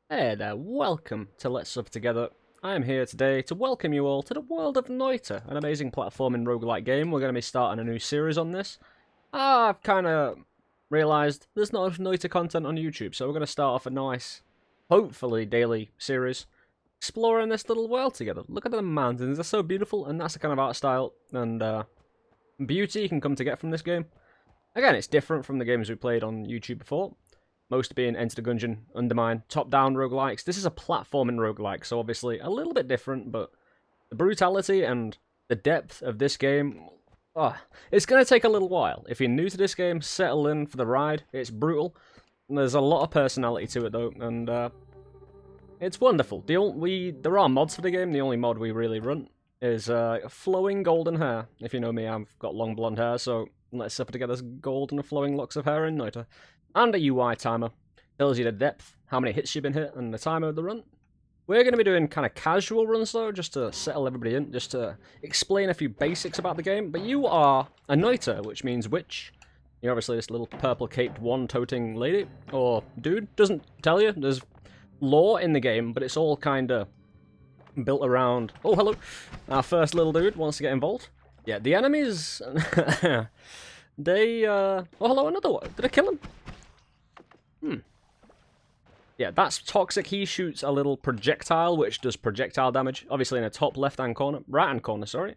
Hey there, welcome to Let's Suffer Together. I am here today to welcome you all to the world of Noita, an amazing platforming roguelike game. We're going to be starting a new series on this. I've kind of realised there's not enough Noita content on YouTube, so we're going to start off a nice, hopefully daily series, exploring this little world together. Look at the mountains, they're so beautiful, and that's the kind of art style and beauty you can come to get from this game. Again, it's different from the games we played on YouTube before. Most being Enter the Gungeon, Undermine, top-down roguelikes. This is a platforming roguelike, so obviously a little bit different, but the brutality and the depth of this game, it's going to take a little while. If you're new to this game, settle in for the ride. It's brutal. There's a lot of personality to it, though, and it's wonderful. There are mods for the game. The only mod we really run is flowing golden hair. If you know me, I've got long blonde hair, so let's suffer together's golden flowing locks of hair in Noita. And a UI timer. Tells you the depth, how many hits you've been hit, and the timer of the run. We're going to be doing kind of casual runs though, just to settle everybody in, just to explain a few basics about the game. But you are a Noita, which means witch. You're obviously this little purple-caped wand-toting lady, or dude. Doesn't tell you. There's lore in the game, but it's all kind of built around... Oh, hello. Our first little dude wants to get involved. Yeah, the enemies... they, Oh, hello, another one. Did I kill him? Yeah, that's Toxic. He shoots a little projectile, which does projectile damage. Obviously in the top left-hand corner, right-hand corner, sorry.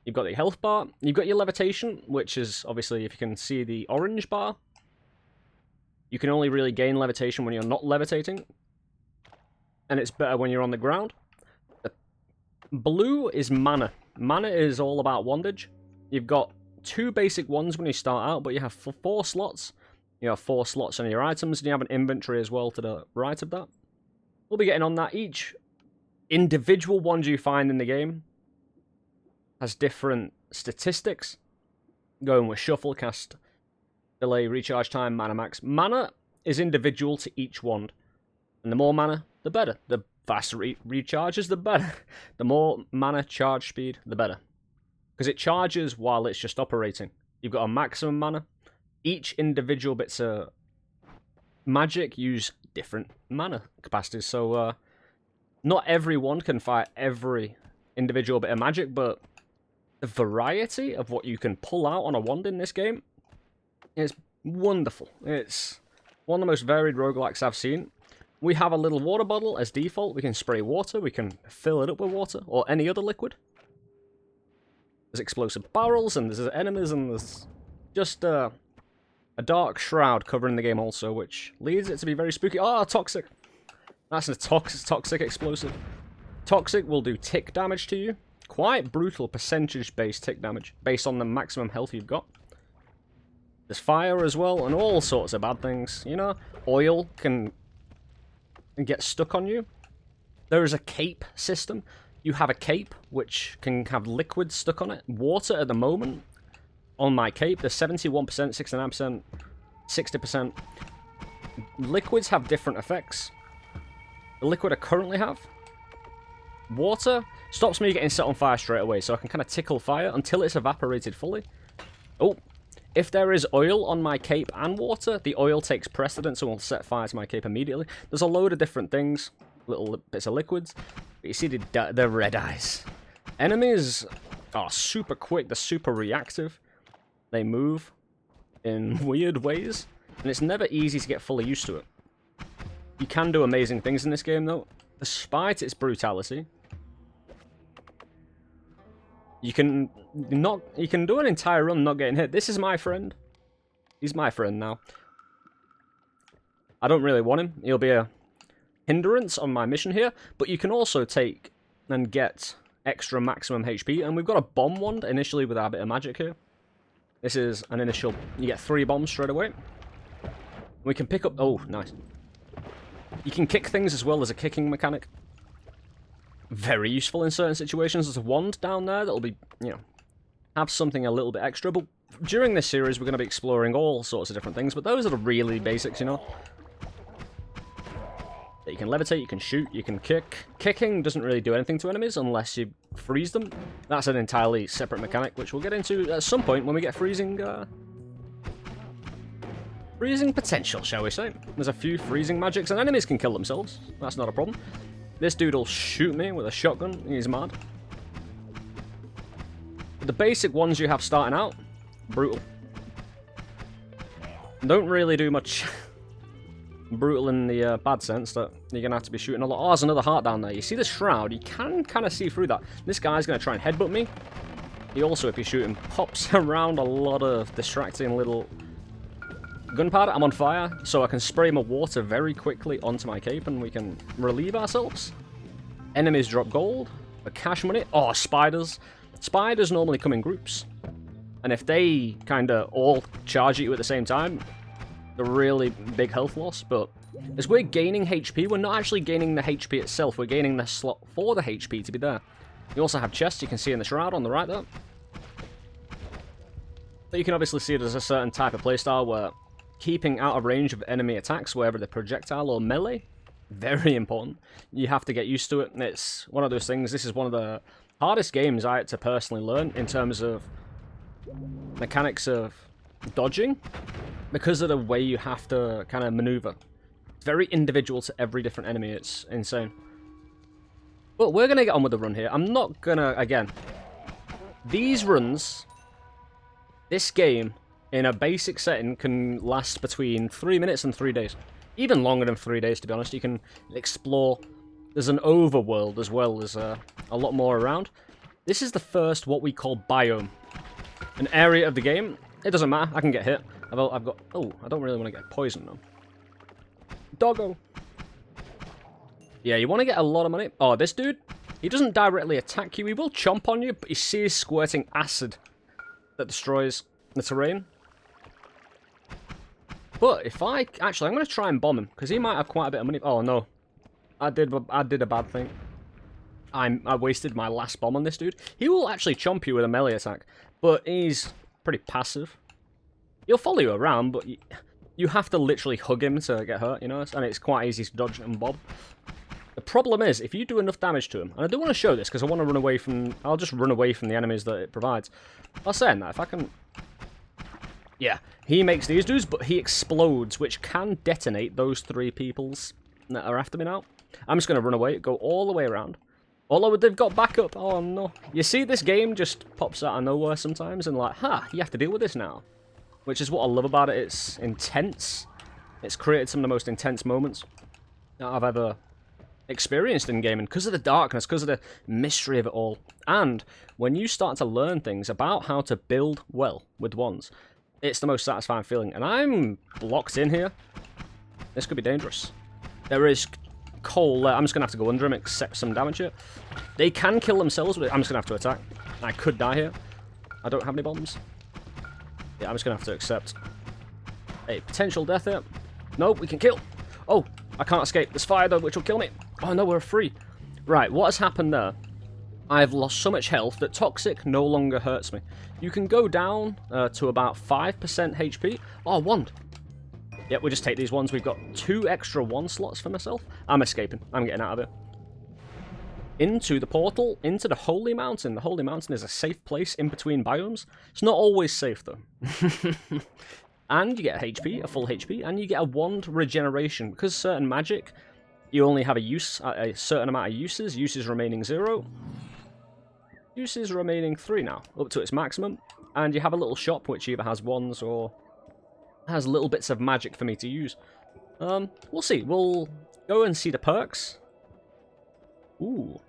You've got the health bar. You've got your levitation, which is, obviously, if you can see the orange bar. You can only really gain levitation when you're not levitating. And it's better when you're on the ground. The blue is mana. Mana is all about wandage. You've got 2 basic ones when you start out, but you have 4 slots. You have 4 slots on your items, and you have an inventory as well to the right of that. We'll be getting on that. Each individual wand you find in the game has different statistics. Going with shuffle, cast, delay, recharge time, mana max. Mana is individual to each wand. And the more mana, the better. The faster it recharges, the better. The more mana charge speed, the better. Because it charges while it's just operating. You've got a maximum mana. Each individual bits of magic use different mana capacities, so not every wand can fight every individual bit of magic, but the variety of what you can pull out on a wand in this game is wonderful. It's one of the most varied roguelikes I've seen. We have a little water bottle as default. We can spray water, we can fill it up with water, or any other liquid. There's explosive barrels, and there's enemies, and there's just a dark shroud covering the game also, which leads it to be very spooky. Oh, toxic! That's a toxic explosive. Toxic will do tick damage to you. Quite brutal percentage-based tick damage, based on the maximum health you've got. There's fire as well, and all sorts of bad things. You know, oil can get stuck on you. There is a cape system. You have a cape, which can have liquid stuck on it. Water at the moment. On my cape, there's 71%, 69%, 60%. Liquids have different effects. The liquid I currently have, water, stops me getting set on fire straight away, so I can kind of tickle fire until it's evaporated fully. Oh, if there is oil on my cape and water, the oil takes precedence and will set fire to my cape immediately. There's a load of different things, little bits of liquids. But you see the red eyes. Enemies are super quick, they're super reactive. They move in weird ways, and it's never easy to get fully used to it. You can do amazing things in this game, though, despite its brutality. You can do an entire run not getting hit. This is my friend. He's my friend now. I don't really want him. He'll be a hindrance on my mission here, but you can also take and get extra maximum HP, and we've got a bomb wand initially with our bit of magic here. This is an initial... You get 3 bombs straight away. We can pick up... Oh, nice. You can kick things as well as a kicking mechanic. Very useful in certain situations. There's a wand down there that'll be, you know, have something a little bit extra. But during this series, we're going to be exploring all sorts of different things. But those are the really basics, you know. You can levitate, you can shoot, you can kick. Kicking doesn't really do anything to enemies unless you freeze them. That's an entirely separate mechanic, which we'll get into at some point when we get freezing freezing potential, shall we say. There's a few freezing magics, and enemies can kill themselves. That's not a problem. This dude will shoot me with a shotgun. He's mad. The basic ones you have starting out, brutal. Don't really do much. Brutal in the bad sense that you're going to have to be shooting a lot. Oh, there's another heart down there. You see the shroud? You can kind of see through that. This guy's going to try and headbutt me. He also, if you shoot him, pops around a lot of distracting little gunpowder. I'm on fire, so I can spray my water very quickly onto my cape and we can relieve ourselves. Enemies drop gold. For cash money. Oh, spiders. Spiders normally come in groups. And if they kind of all charge at you at the same time, a really big health loss. But as we're gaining HP, we're not actually gaining the HP itself. We're gaining the slot for the HP to be there. You also have chests you can see in the shroud on the right there. But you can obviously see there's a certain type of playstyle where keeping out of range of enemy attacks, whether they're projectile or melee, very important. You have to get used to it. And it's one of those things. This is one of the hardest games I had to personally learn in terms of mechanics of dodging, because of the way you have to kind of maneuver. It's very individual to every different enemy. It's insane. But we're going to get on with the run here. I'm not going to, again, these runs, this game, in a basic setting, can last between 3 minutes and 3 days. Even longer than 3 days, to be honest. You can explore. There's an overworld as well. There's a lot more around. This is the first, what we call biome. An area of the game. It doesn't matter. I can get hit. I've got... Oh, I don't really want to get poisoned, though. Doggo. Yeah, you want to get a lot of money. Oh, this dude, he doesn't directly attack you. He will chomp on you, but you see he's squirting acid that destroys the terrain. But if I... Actually, I'm going to try and bomb him, because he might have quite a bit of money. Oh, no. I did a bad thing. I wasted my last bomb on this dude. He will actually chomp you with a melee attack, but he's pretty passive. He'll follow you around, but you have to literally hug him to get hurt, you know? And it's quite easy to dodge and bob. The problem is, if you do enough damage to him, and I do want to show this, because I want to run away from... I'll just run away from the enemies that it provides. I was saying that, if I can... Yeah, he makes these dudes, but he explodes, which can detonate those 3 peoples that are after me now. I'm just going to run away, go all the way around. Although they've got backup. Oh, no. You see, this game just pops out of nowhere sometimes, and like, you have to deal with this now. Which is what I love about it. It's intense. It's created some of the most intense moments that I've ever experienced in gaming, because of the darkness, because of the mystery of it all. And when you start to learn things about how to build well with wands, it's the most satisfying feeling. And I'm locked in here. This could be dangerous. There is coal there. I'm just going to have to go under him, accept some damage here. They can kill themselves, but I'm just going to have to attack. I could die here. I don't have any bombs. Yeah, I'm just going to have to accept a potential death here. No, we can kill. Oh, I can't escape. There's fire, though, which will kill me. Oh, no, we're free. Right, what has happened there? I've lost so much health that Toxic no longer hurts me. You can go down to about 5% HP. Oh, wand. Yep, we just take these ones. We've got 2 extra wand slots for myself. I'm escaping. I'm getting out of here. Into the portal, into the Holy Mountain. The Holy Mountain is a safe place in between biomes. It's not always safe, though. And you get a HP, a full HP, and you get a wand regeneration. Because certain magic, you only have a certain amount of uses. Uses remaining 0. Uses remaining 3 now, up to its maximum. And you have a little shop which either has wands or has little bits of magic for me to use. We'll see. We'll go and see the perks. Ooh.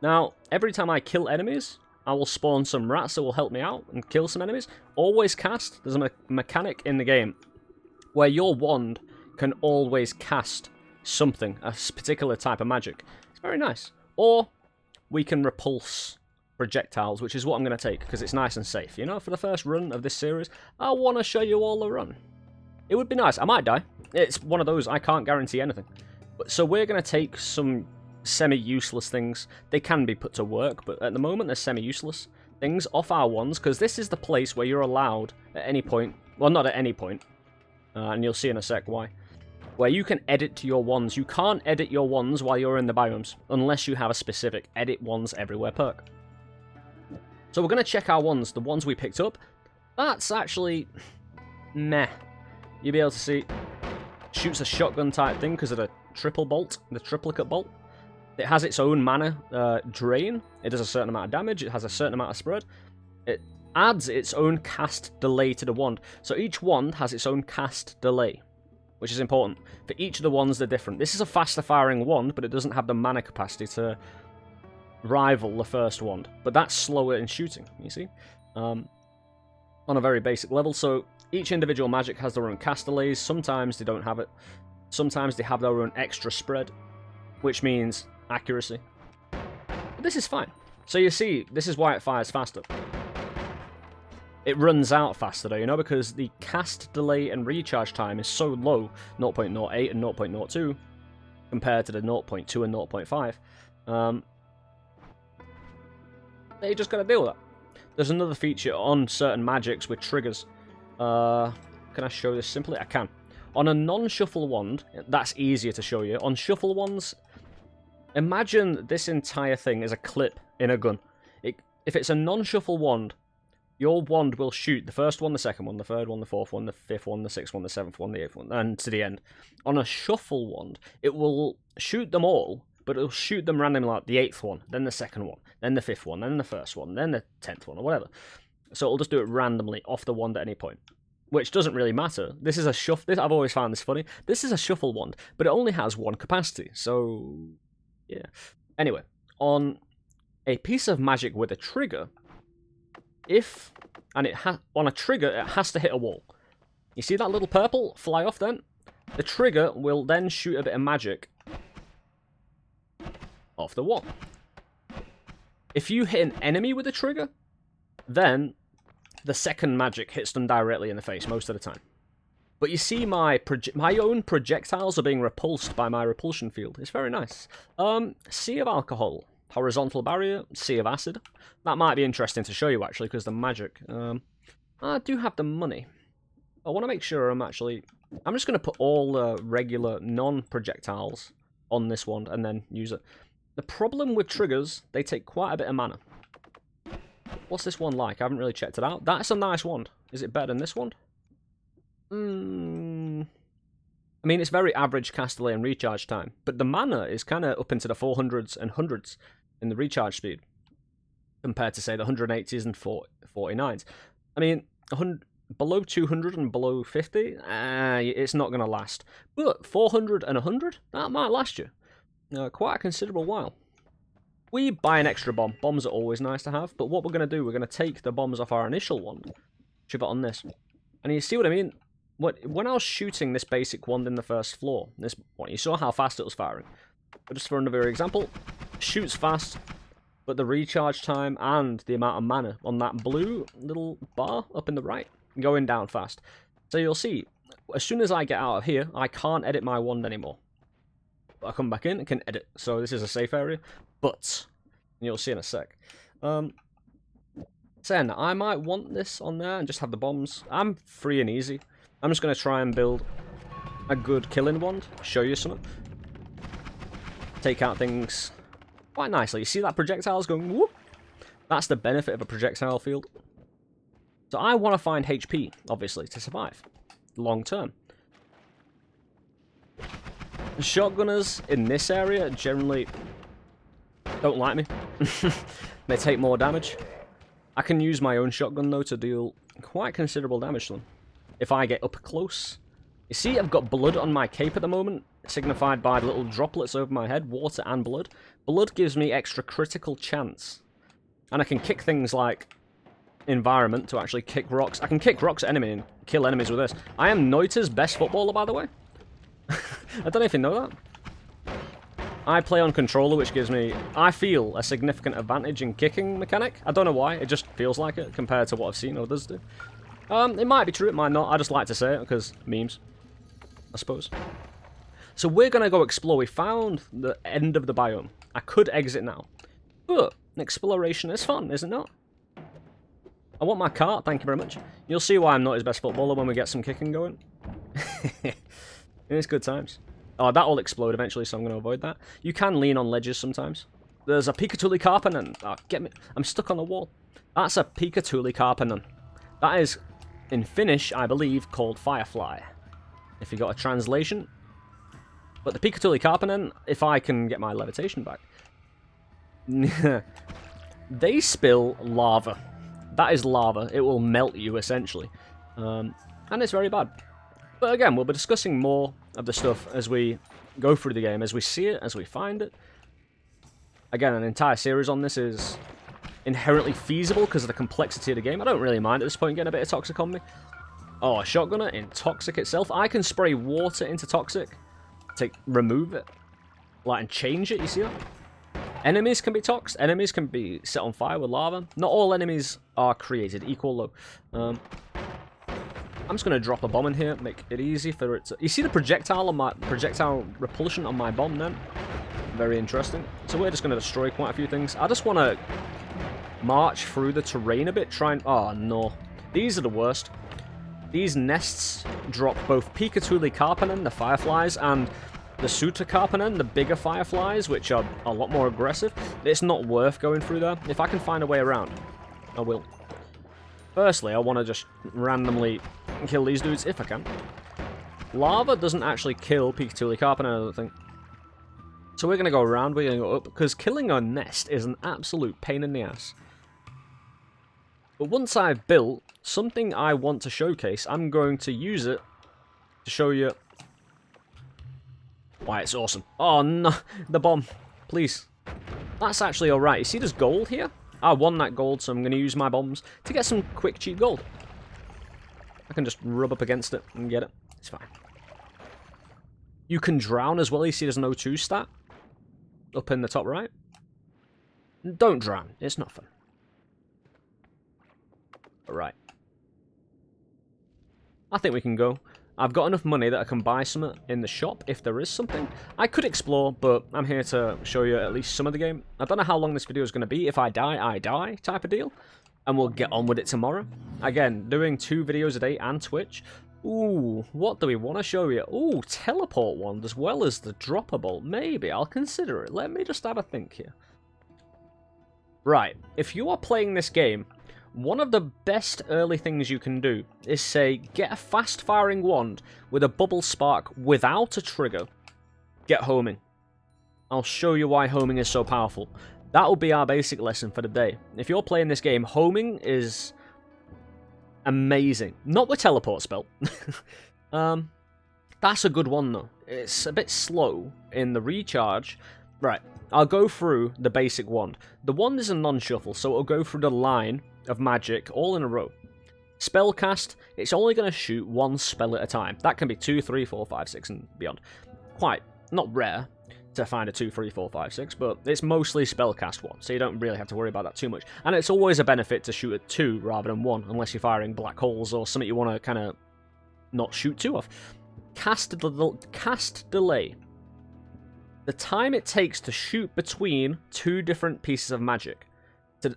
Now, every time I kill enemies, I will spawn some rats that will help me out and kill some enemies. Always cast. There's a mechanic in the game where your wand can always cast something, a particular type of magic. It's very nice. Or we can repulse projectiles, which is what I'm going to take, because it's nice and safe. You know, for the first run of this series, I want to show you all the run. It would be nice. I might die. It's one of those, I can't guarantee anything. But so we're going to take some semi-useless things. They can be put to work, but at the moment they're semi-useless things off our wands, because this is the place where you're allowed at any point, well, not at any point, and you'll see in a sec why, where you can edit your wands. You can't edit your wands while you're in the biomes, unless you have a specific edit wands everywhere perk. So we're going to check our wands, the ones we picked up. That's actually meh. you'll be able to see, shoots a shotgun type thing because of the triple bolt, the triplicate bolt. It has its own mana drain. It does a certain amount of damage. It has a certain amount of spread. It adds its own cast delay to the wand. So each wand has its own cast delay, which is important. For each of the wands, they're different. This is a faster firing wand, but it doesn't have the mana capacity to rival the first wand. But that's slower in shooting, you see? On a very basic level. So each individual magic has their own cast delays. Sometimes they don't have it. Sometimes they have their own extra spread, which means accuracy. But this is fine. So you see, this is why it fires faster. It runs out faster though, you know, because the cast delay and recharge time is so low, 0.08 and 0.02, compared to the 0.2 and 0.5. You just gotta deal with that. There's another feature on certain magics with triggers. Can I show this simply? I can. On a non-shuffle wand, that's easier to show you. On shuffle wands, imagine this entire thing is a clip in a gun. If it's a non-shuffle wand, your wand will shoot the first one, the second one, the third one, the fourth one, the fifth one, the sixth one, the seventh one, the eighth one, and to the end. On a shuffle wand, it will shoot them all, but it'll shoot them randomly, like the eighth one, then the second one, then the fifth one, then the first one, then the 10th one, or whatever. So it'll just do it randomly off the wand at any point, which doesn't really matter. This is a shuffle. I've always found this funny. This is a shuffle wand, but it only has one capacity, so yeah. Anyway, on a piece of magic with a trigger, on a trigger, it has to hit a wall. You see that little purple fly off then? The trigger will then shoot a bit of magic off the wall. If you hit an enemy with a trigger, then the second magic hits them directly in the face most of the time. But you see my own projectiles are being repulsed by my repulsion field. It's very nice. Sea of alcohol. Horizontal barrier, sea of acid. That might be interesting to show you, actually, because the magic... I do have the money. I want to make sure I'm just going to put all the regular non-projectiles on this wand and then use it. The problem with triggers, they take quite a bit of mana. What's this one like? I haven't really checked it out. That's a nice wand. Is it better than this wand? I mean, it's very average cast delay and recharge time, but the mana is kind of up into the 400s and 100s in the recharge speed, compared to, say, the 180s and 49s. I mean, below 200 and below 50, it's not going to last. But 400 and 100, that might last you quite a considerable while. We buy an extra bomb. Bombs are always nice to have, but what we're going to do, we're going to take the bombs off our initial wand, shove it on this. And you see what I mean? When I was shooting this basic wand in the first floor, this one, you saw how fast it was firing. But just for another example, shoots fast, but the recharge time and the amount of mana on that blue little bar up in the right, going down fast. So you'll see, as soon as I get out of here, I can't edit my wand anymore. But I come back in and can edit, so this is a safe area. But, and you'll see in a sec. Then, I might want this on there and just have the bombs. I'm free and easy. I'm just going to try and build a good killing wand, show you something. Take out things quite nicely. You see that projectile's going whoop? That's the benefit of a projectile field. So I want to find HP, obviously, to survive long term. Shotgunners in this area generally don't like me. They take more damage. I can use my own shotgun, though, to deal quite considerable damage to them if I get up close. You see, I've got blood on my cape at the moment, signified by the little droplets over my head, water and blood. Blood gives me extra critical chance. And I can kick things like environment to actually kick rocks. I can kick rocks at enemy and kill enemies with this. I am Noita's best footballer, by the way. I don't know if you know that. I play on controller, which gives me, I feel, a significant advantage in kicking mechanic. I don't know why, it just feels like it compared to what I've seen others do. It might be true, it might not. I just like to say it because memes, I suppose. So we're going to go explore. We found the end of the biome. I could exit now, but exploration is fun, is it not? I want my cart, thank you very much. You'll see why I'm not his best footballer when we get some kicking going. It's good times. Oh, that will explode eventually, so I'm going to avoid that. You can lean on ledges sometimes. There's a Pikatuli Carpanen. Oh, get me. I'm stuck on the wall. That's a Pikatuli Carpanen. That is, in Finnish, I believe, called Firefly. if you got a translation. But the Picatulli Carpinen, if I can get my levitation back, they spill lava. That is lava. It will melt you, essentially. And it's very bad. But again, we'll be discussing more of the stuff as we go through the game, as we see it, as we find it. Again, an entire series on this is inherently feasible because of the complexity of the game. I don't really mind at this point getting a bit of toxic on me. Oh, a shotgunner in toxic itself. I can spray water into toxic to remove it, like, and change it. You see that? Enemies can be toxed. Enemies can be set on fire with lava. Not all enemies are created equal, though. I'm just gonna drop a bomb in here, make it easy for it to... You see the projectile on my repulsion on my bomb then? Very interesting. So we're just gonna destroy quite a few things. I just want to march through the terrain a bit, try and... Oh, no. These are the worst. These nests drop both Picatulli Carpinen, the fireflies, and the Suta Carpinen, the bigger fireflies, which are a lot more aggressive. It's not worth going through there. If I can find a way around, I will. Firstly, I want to just randomly kill these dudes if I can. Lava doesn't actually kill Picatulli Carpinen, I don't think. So we're going to go around, we're going to go up, because killing a nest is an absolute pain in the ass. But once I've built something I want to showcase, I'm going to use it to show you why it's awesome. Oh no, the bomb, please. That's actually alright. You see there's gold here? I won that gold, so I'm going to use my bombs to get some quick, cheap gold. I can just rub up against it and get it. It's fine. You can drown as well. You see there's an O2 stat up in the top right. Don't drown. It's not fun. Alright. I think we can go. I've got enough money that I can buy some in the shop if there is something. I could explore, but I'm here to show you at least some of the game. I don't know how long this video is going to be. If I die, I die type of deal. And we'll get on with it tomorrow. Again, doing 2 videos a day and Twitch. Ooh, what do we want to show you? Ooh, teleport wand as well as the dropper bolt. Maybe, I'll consider it. Let me just have a think here. Right, if you are playing this game, one of the best early things you can do is say, get a fast-firing wand with a bubble spark without a trigger. Get homing. I'll show you why homing is so powerful. That will be our basic lesson for the day. If you're playing this game, homing is amazing. Not the teleport spell. That's a good one, though. It's a bit slow in the recharge. Right, I'll go through the basic wand. The wand is a non-shuffle, so it'll go through the line of magic all in a row. Spellcast, it's only going to shoot one spell at a time. That can be 2, 3, 4, 5, 6 and beyond. Quite, not rare to find a 2, 3, 4, 5, 6, but it's mostly spellcast one, so you don't really have to worry about that too much. And it's always a benefit to shoot at 2 rather than 1, unless you're firing black holes or something you want to kind of not shoot 2 of. Cast delay. The time it takes to shoot between 2 different pieces of magic.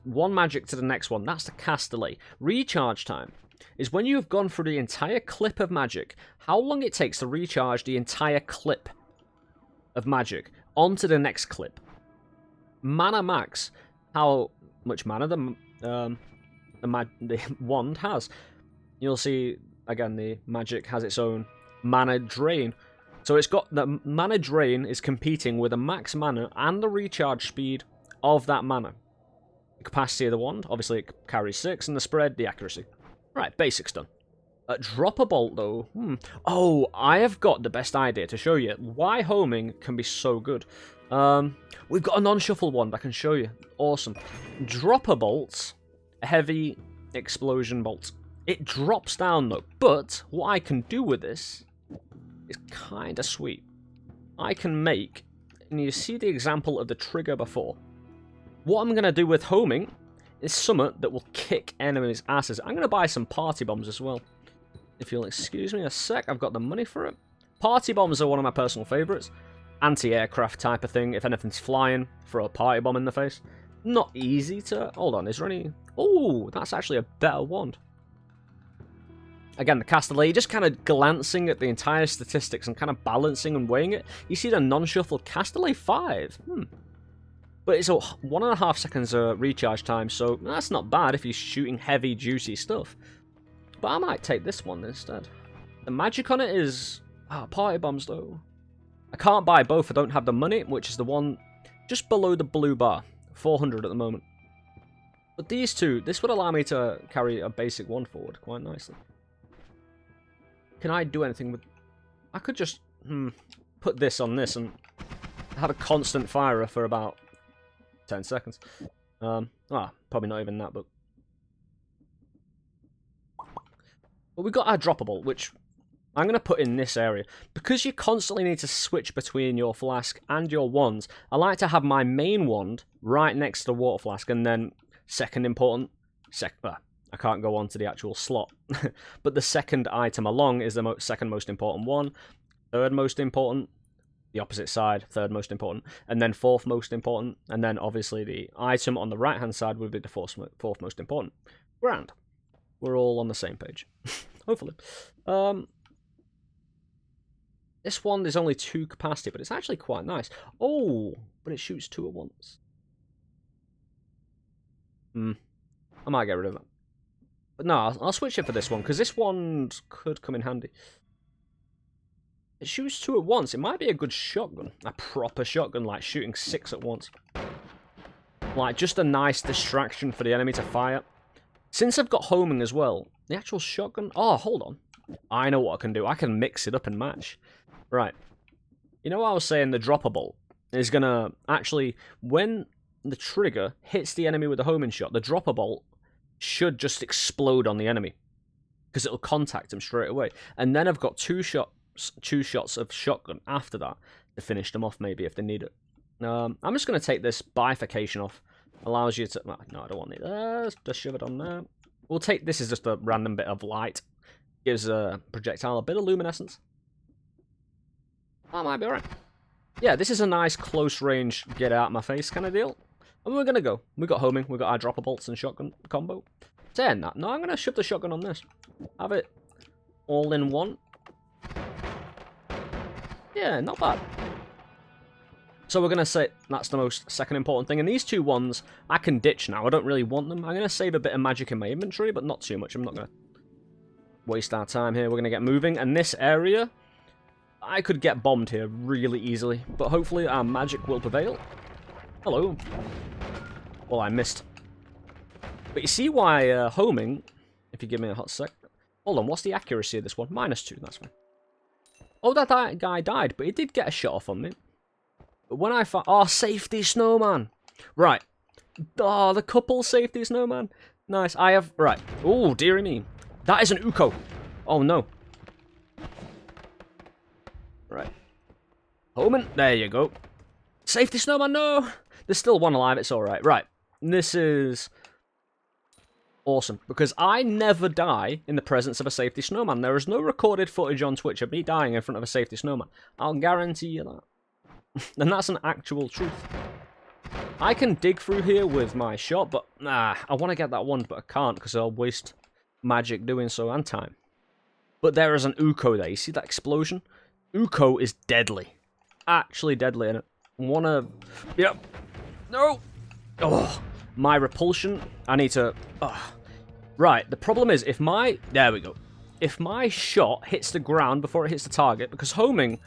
One magic to the next one, that's the cast delay. Recharge time is when you have gone through the entire clip of magic, how long it takes to recharge the entire clip of magic onto the next clip. Mana max, how much mana the wand has. You'll see, again, the magic has its own mana drain. So it's got, the mana drain is competing with the max mana and the recharge speed of that mana. The capacity of the wand, obviously it carries 6, and the spread, the accuracy. Right, basics done. Dropper bolt, though. Oh, I have got the best idea to show you why homing can be so good. We've got a non-shuffle wand I can show you. Awesome. Dropper bolts, heavy explosion bolts. It drops down, though, but what I can do with this is kind of sweet. I can make, and you see the example of the trigger before. What I'm going to do with homing is something that will kick enemies' asses. I'm going to buy some party bombs as well. If you'll excuse me a sec, I've got the money for it. Party bombs are one of my personal favourites. Anti-aircraft type of thing. If anything's flying, throw a party bomb in the face. Not easy to... Hold on, is there any... Oh, that's actually a better wand. Again, the castellet, just kind of glancing at the entire statistics and kind of balancing and weighing it. You see the non-shuffle castellet 5. But it's a 1.5 seconds recharge time, so that's not bad if you're shooting heavy, juicy stuff. But I might take this one instead. The magic on it is Ah, party bombs, though. I can't buy both. I don't have the money, which is the one just below the blue bar. 400 at the moment. But these two, this would allow me to carry a basic one forward quite nicely. Can I do anything with... I could just put this on this and have a constant firer for about 10 seconds. Probably not even that, but we got our droppable, which I'm going to put in this area. Because you constantly need to switch between your flask and your wands, I like to have my main wand right next to the water flask, and then second important... I can't go on to the actual slot. But the second item along is the second most important one. Third most important. The opposite side, third most important. And then fourth most important. And then obviously the item on the right hand side would be the fourth most important. Grand. We're all on the same page. Hopefully. This one is only 2 capacity, but it's actually quite nice. Oh, but it shoots 2 at once. I might get rid of it. But no, I'll switch it for this one, because this one could come in handy. It shoots 2 at once. It might be a good shotgun. A proper shotgun, like shooting 6 at once. Like, just a nice distraction for the enemy to fire. Since I've got homing as well, the actual shotgun... Oh, hold on. I know what I can do. I can mix it up and match. Right. You know what I was saying? The droppable is going to actually... When the trigger hits the enemy with a homing shot, the droppable should just explode on the enemy. Because it'll contact him straight away. And then I've got 2 shots of shotgun after that to finish them off, maybe, if they need it. I'm just going to take this bifurcation off. Allows you to... Well, no, I don't want it. Just shove it on there. We'll take... This is just a random bit of light. Gives a projectile a bit of luminescence. That might be alright. Yeah, this is a nice close range, get out of my face kind of deal. And we're going to go. We got homing. We got our dropper bolts and shotgun combo. Saying that. No, I'm going to shove the shotgun on this. Have it all in one. Yeah, not bad. So we're going to say that's the most second important thing. And these 2 ones, I can ditch now. I don't really want them. I'm going to save a bit of magic in my inventory, but not too much. I'm not going to waste our time here. We're going to get moving. And this area, I could get bombed here really easily. But hopefully our magic will prevail. Hello. Well, I missed. But you see why homing, if you give me a hot sec. Hold on, what's the accuracy of this one? -2, that's fine. Oh, that guy died, but he did get a shot off on me. But when I found... Oh, safety snowman. Right. Oh, the couple safety snowman. Nice. I have... Right. Oh, dearie me. That is an Uko. Oh, no. Right. Homan. There you go. Safety snowman, no. There's still one alive. It's alright. Right. This is... awesome. Because I never die in the presence of a safety snowman. There is no recorded footage on Twitch of me dying in front of a safety snowman. I'll guarantee you that. And that's an actual truth. I can dig through here with my shot, but I want to get that wand, but I can't because I'll waste magic doing so and time. But there is an Uko there. You see that explosion? Uko is deadly. Actually deadly, and Yep. No! Oh, my repulsion. I need to... Right, the problem is if my... There we go. If my shot hits the ground before it hits the target, because homing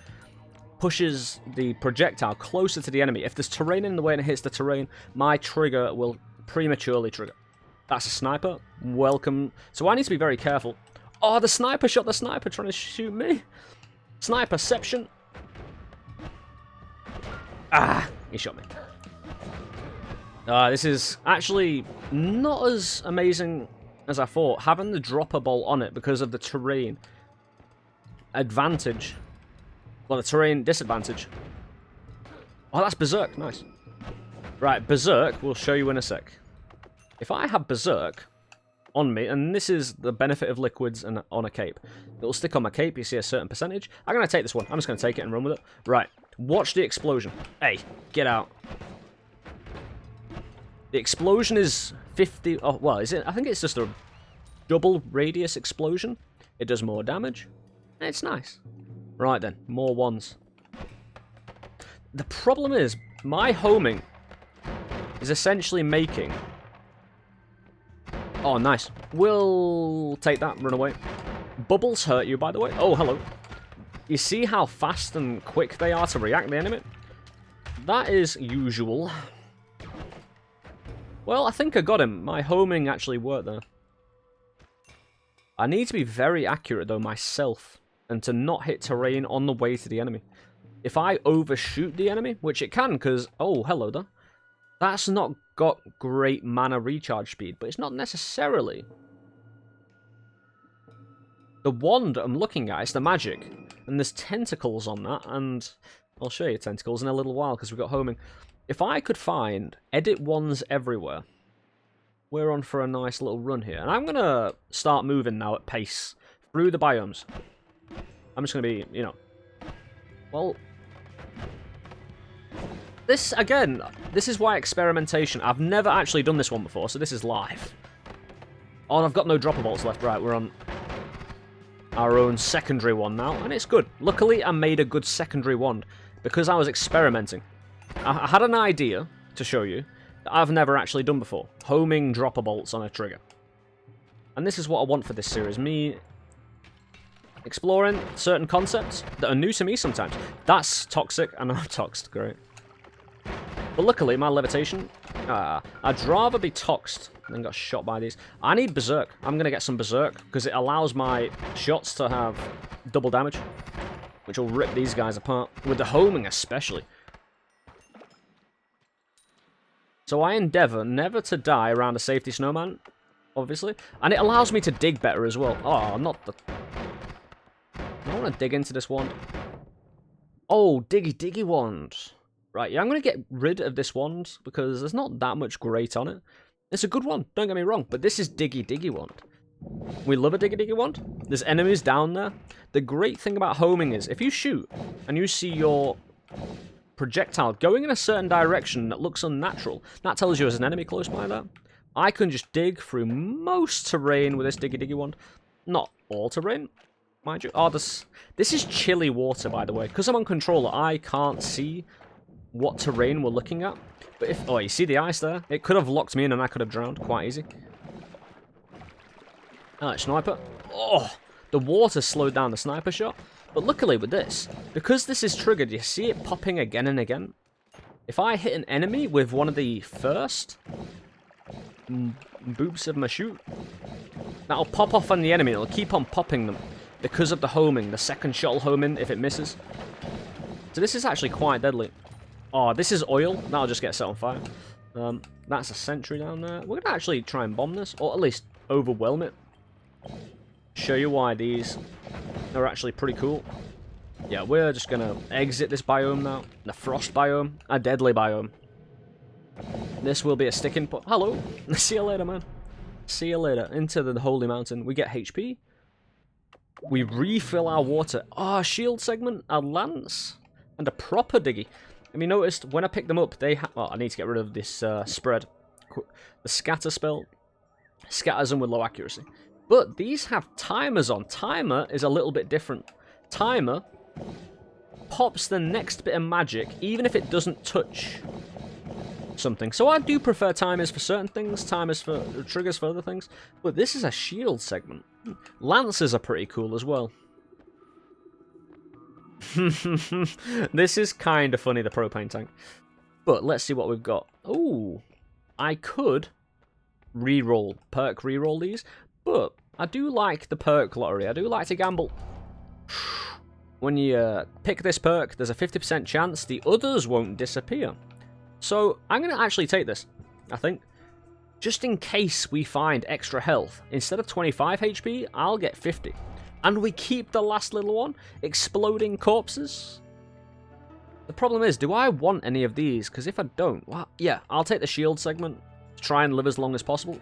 pushes the projectile closer to the enemy. If there's terrain in the way and it hits the terrain, my trigger will prematurely trigger. That's a sniper. Welcome. So I need to be very careful. Oh, the sniper shot the sniper trying to shoot me. Sniperception. He shot me. This is actually not as amazing as I thought. Having the dropper bolt on it because of the terrain advantage. Well, the terrain disadvantage. Oh, that's Berserk. Nice. Right, Berserk, we'll show you in a sec. If I have Berserk on me, and this is the benefit of liquids and on a cape. It'll stick on my cape, you see a certain percentage. I'm going to take this one. I'm just going to take it and run with it. Right, watch the explosion. Hey, get out. The explosion is 50... Oh, well, is it? I think it's just a double radius explosion. It does more damage. It's nice. Right then, more ones. The problem is, my homing is essentially making... Oh, nice. We'll take that, run away. Bubbles hurt you, by the way. Oh, hello. You see how fast and quick they are to react, the enemy? That is usual. Well, I think I got him. My homing actually worked there. I need to be very accurate, though, myself, and to not hit terrain on the way to the enemy. If I overshoot the enemy, which it can, because... Oh, hello there. That's not got great mana recharge speed, but it's not necessarily. The wand I'm looking at is the magic, and there's tentacles on that, and I'll show you tentacles in a little while, because we've got homing. If I could find edit wands everywhere, we're on for a nice little run here. And I'm going to start moving now at pace through the biomes. I'm just going to be, you know... Well... This, again, this is why experimentation... I've never actually done this one before, so this is live. Oh, and I've got no dropper bolts left. Right, we're on our own secondary one now, and it's good. Luckily, I made a good secondary wand, because I was experimenting. I had an idea to show you that I've never actually done before. Homing dropper bolts on a trigger. And this is what I want for this series. Me exploring certain concepts that are new to me sometimes. That's toxic, and I'm toxed. Great. But luckily, my levitation... I'd rather be toxed than got shot by these. I need Berserk. I'm going to get some Berserk, because it allows my shots to have double damage, which will rip these guys apart. With the homing especially. So I endeavour never to die around a safety snowman, obviously. And it allows me to dig better as well. Oh, not the... I want to dig into this wand. Oh, diggy wand. Right, yeah, I'm going to get rid of this wand, because there's not that much great on it. It's a good one, don't get me wrong, but this is diggy wand. We love a diggy wand. There's enemies down there. The great thing about homing is, if you shoot, and you see your... projectile going in a certain direction that looks unnatural, that tells you there's an enemy close by that. I can just dig through most terrain with this diggy wand. Not all terrain, mind you. Oh, this is chilly water, by the way. Because I'm on controller, I can't see what terrain we're looking at. But if... Oh, you see the ice there? It could have locked me in and I could have drowned quite easy. Alright, sniper. Oh, the water slowed down the sniper shot. But luckily with this, because this is triggered, you see it popping again and again. If I hit an enemy with one of the first boops of my shoot, that'll pop off on the enemy. It'll keep on popping them because of the homing. The second shot will home in if it misses. So this is actually quite deadly. Oh, this is oil. That'll just get set on fire. That's a sentry down there. We're going to actually try and bomb this, or at least overwhelm it. Show you why these are actually pretty cool. Yeah, we're just going to exit this biome now. The frost biome. A deadly biome. This will be a sticking point. Hello. See you later, man. See you later. Into the holy mountain. We get HP. We refill our water. Ah, shield segment, a lance, and a proper diggy. Have you noticed, when I pick them up, they have... Oh, I need to get rid of this spread. The scatter spell scatters them with low accuracy. But these have timers on. Timer is a little bit different. Timer pops the next bit of magic, even if it doesn't touch something. So I do prefer timers for certain things, timers for triggers for other things. But this is a shield segment. Lances are pretty cool as well. This is kind of funny, the propane tank. But let's see what we've got. Oh, I could perk reroll these. But I do like the perk lottery. I do like to gamble. When you pick this perk, there's a 50% chance the others won't disappear. So I'm going to actually take this, I think. Just in case we find extra health. Instead of 25 HP, I'll get 50. And we keep the last little one. Exploding corpses. The problem is, do I want any of these? Because if I don't, well, yeah, I'll take the shield segment. Try and live as long as possible.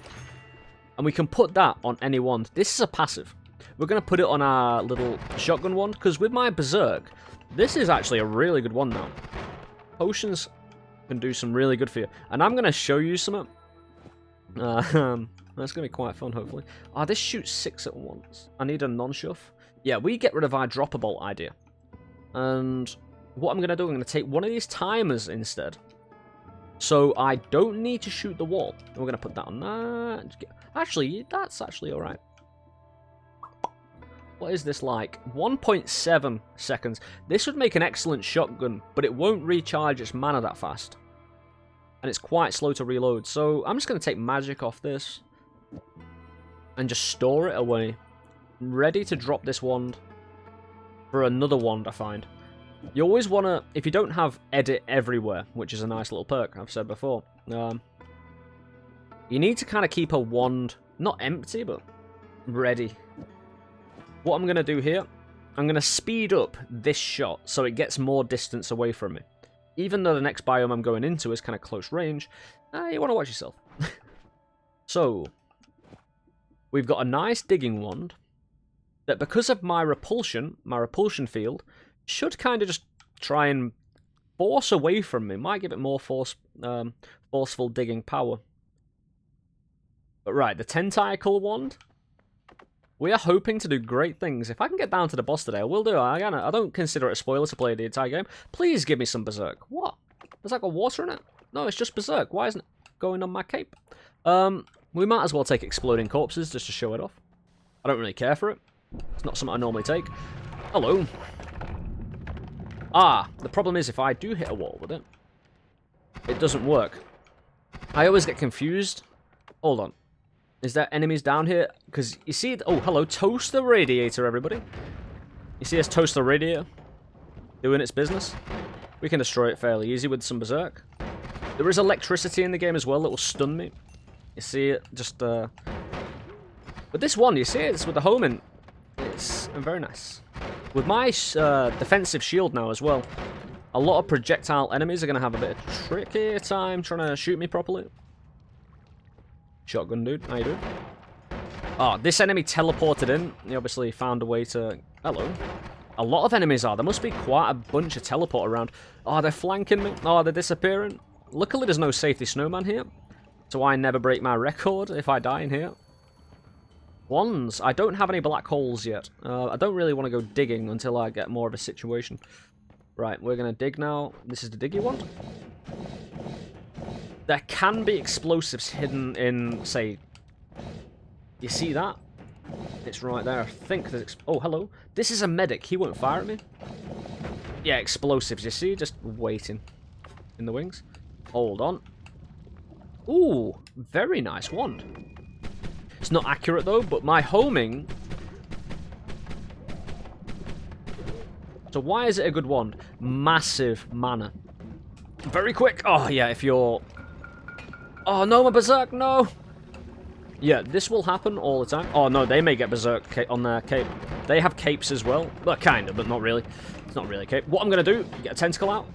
And we can put that on any wand. This is a passive. We're going to put it on our little shotgun wand. Because with my Berserk, this is actually a really good one now. Potions can do some really good for you. And I'm going to show you some. That's going to be quite fun, hopefully. Ah, this shoots 6 at once. I need a non-shuff. Yeah, we get rid of our dropper bolt idea. And what I'm going to do, I'm going to take one of these timers instead. So I don't need to shoot the wall. And we're going to put that on that. Actually, that's actually alright. What is this like? 1.7 seconds. This would make an excellent shotgun, but it won't recharge its mana that fast. And it's quite slow to reload. So I'm just going to take magic off this. And just store it away. Ready to drop this wand for another wand, I find. You always want to, if you don't have edit everywhere, which is a nice little perk, I've said before, you need to kind of keep a wand, not empty, but ready. What I'm going to do here, I'm going to speed up this shot so it gets more distance away from me. Even though the next biome I'm going into is kind of close range, you want to watch yourself. So, we've got a nice digging wand that, because of my repulsion field, should kind of just try and force away from me. Might give it more forceful digging power. But right, the tentacle wand, we are hoping to do great things. If I can get down to the boss today, I will do. I don't consider it a spoiler to play the entire game. Please give me some Berserk. What? There's like a water in it? No, it's just Berserk. Why isn't it going on my cape? We might as well take exploding corpses just to show it off. I don't really care for it. It's not something I normally take. Hello. Ah, the problem is if I do hit a wall with it, it doesn't work. I always get confused. Hold on. Is there enemies down here? Because you see... Oh, hello. Toast the radiator, everybody. You see us toast the radiator? Doing its business. We can destroy it fairly easy with some Berserk. There is electricity in the game as well that will stun me. You see it just... But this one, you see it? It's with the homing. It's very nice. With my defensive shield now as well, a lot of projectile enemies are going to have a bit of tricky time trying to shoot me properly. Shotgun dude, how you doing? Oh, this enemy teleported in. He obviously found a way to... Hello. A lot of enemies are. There must be quite a bunch of teleport around. Oh, they're flanking me. Oh, they're disappearing. Luckily, there's no safety snowman here. So I never break my record if I die in here. Wands. I don't have any black holes yet. I don't really want to go digging until I get more of a situation. Right, we're going to dig now. This is the diggy wand. There can be explosives hidden in, say... You see that? It's right there. I think there's... Oh, hello. This is a medic. He won't fire at me. Yeah, explosives, you see? Just waiting in the wings. Hold on. Ooh, very nice wand. It's not accurate, though, but my homing... So why is it a good wand? Massive mana. Very quick. Oh, yeah, if you're... Oh, no, my Berserk, no! Yeah, this will happen all the time. Oh, no, they may get Berserk on their cape. They have capes as well. Well, kind of, but not really. It's not really a cape. What I'm going to do, get a tentacle out.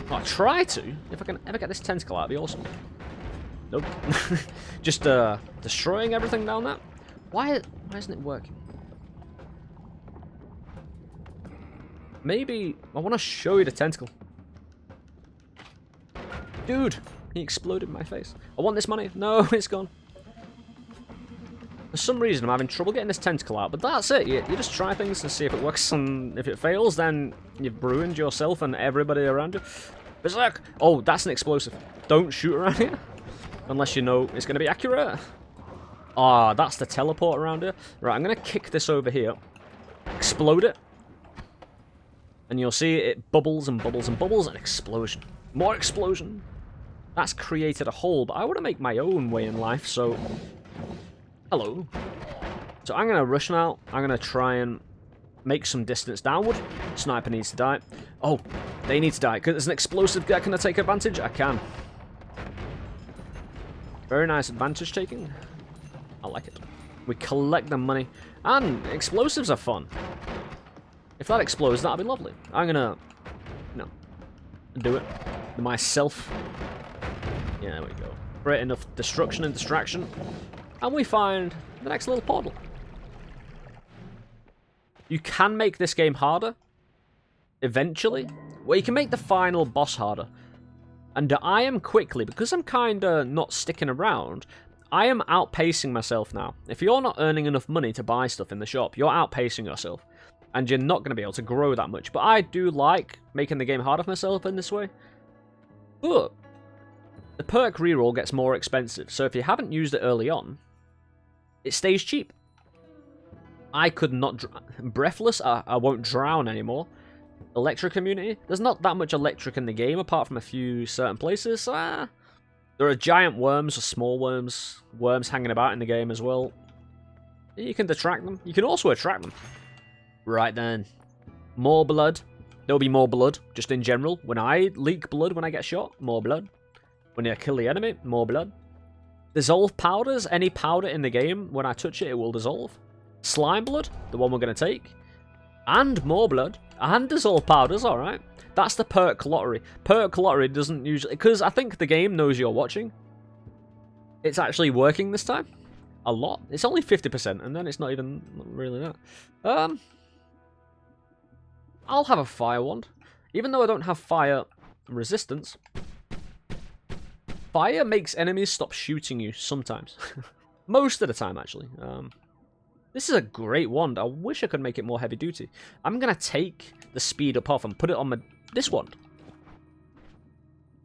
Oh, I'll try to. If I can ever get this tentacle out, it'd be awesome. Nope. Just destroying everything down there. Why isn't it working? Maybe I want to show you the tentacle. Dude, he exploded in my face. I want this money. No, it's gone. For some reason, I'm having trouble getting this tentacle out, but that's it. You just try things to see if it works, and if it fails, then you've ruined yourself and everybody around you. Berserk! Oh, that's an explosive. Don't shoot around here. Unless you know it's going to be accurate. Ah, that's the teleport around here. Right, I'm going to kick this over here. Explode it. And you'll see it bubbles and bubbles and bubbles, and explosion. More explosion. That's created a hole, but I want to make my own way in life, so... Hello. So I'm going to rush now. I'm going to try and make some distance downward. Sniper needs to die. Oh, they need to die. Because there's an explosive guy. Can I take advantage? I can. Very nice advantage taking. I like it. We collect the money. And explosives are fun. If that explodes, that'll be lovely. I'm gonna... No. Do it. Myself. Yeah, there we go. Great enough destruction and distraction. And we find the next little portal. You can make this game harder. Eventually. Well, you can make the final boss harder. And I am quickly, because I'm kinda not sticking around, I am outpacing myself now. If you're not earning enough money to buy stuff in the shop, you're outpacing yourself. And you're not going to be able to grow that much. But I do like making the game harder for myself in this way. But the perk reroll gets more expensive. So if you haven't used it early on, it stays cheap. I could not... Breathless, I won't drown anymore. Electric immunity. There's not that much electric in the game, apart from a few certain places. There are giant worms or small worms. Worms hanging about in the game as well. You can detract them. You can also attract them. Right then. More blood. There'll be more blood, just in general. When I leak blood when I get shot, more blood. When I kill the enemy, more blood. Dissolve powders. Any powder in the game, when I touch it, it will dissolve. Slime blood, the one we're going to take. And more blood. And dissolve powders, alright. That's the perk lottery. Perk lottery doesn't usually... Because I think the game knows you're watching. It's actually working this time. A lot. It's only 50%, and then it's not even really that. I'll have a fire wand. Even though I don't have fire resistance. Fire makes enemies stop shooting you sometimes. Most of the time, actually. This is a great wand. I wish I could make it more heavy duty. I'm going to take the speed up off and put it on this wand.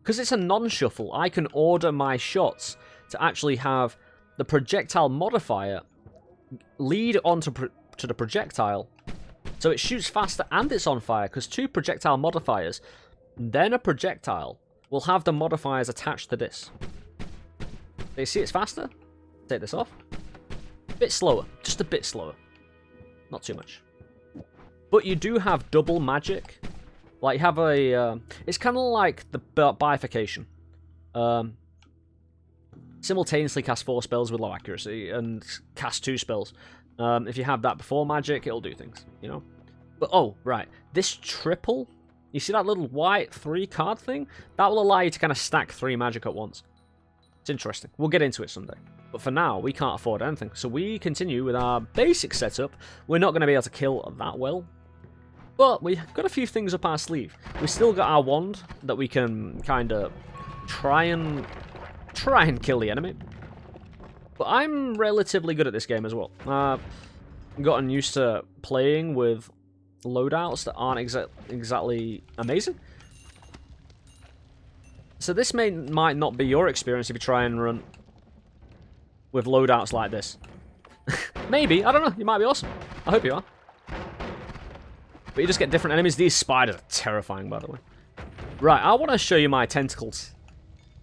Because it's a non-shuffle, I can order my shots to actually have the projectile modifier lead onto to the projectile. So it shoots faster and it's on fire. Because 2 projectile modifiers, then a projectile, will have the modifiers attached to this. Do you see it's faster? Take this off. Bit slower, just a bit slower. Not too much. But you do have double magic. Like, you have a... it's kind of like the bifurcation. Simultaneously cast 4 spells with low accuracy and cast 2 spells. If you have that before magic, it'll do things, you know? But, oh, right. This triple... You see that little white 3-card thing? That will allow you to kind of stack 3 magic at once. It's interesting. We'll get into it someday. But for now, we can't afford anything. So we continue with our basic setup. We're not going to be able to kill that well. But we've got a few things up our sleeve. We still got our wand that we can kind of try and kill the enemy. But I'm relatively good at this game as well. I've gotten used to playing with loadouts that aren't exactly amazing. So this might not be your experience if you try and run with loadouts like this. Maybe, I don't know, you might be awesome. I hope you are. But you just get different enemies. These spiders are terrifying, by the way. Right, I want to show you my tentacles.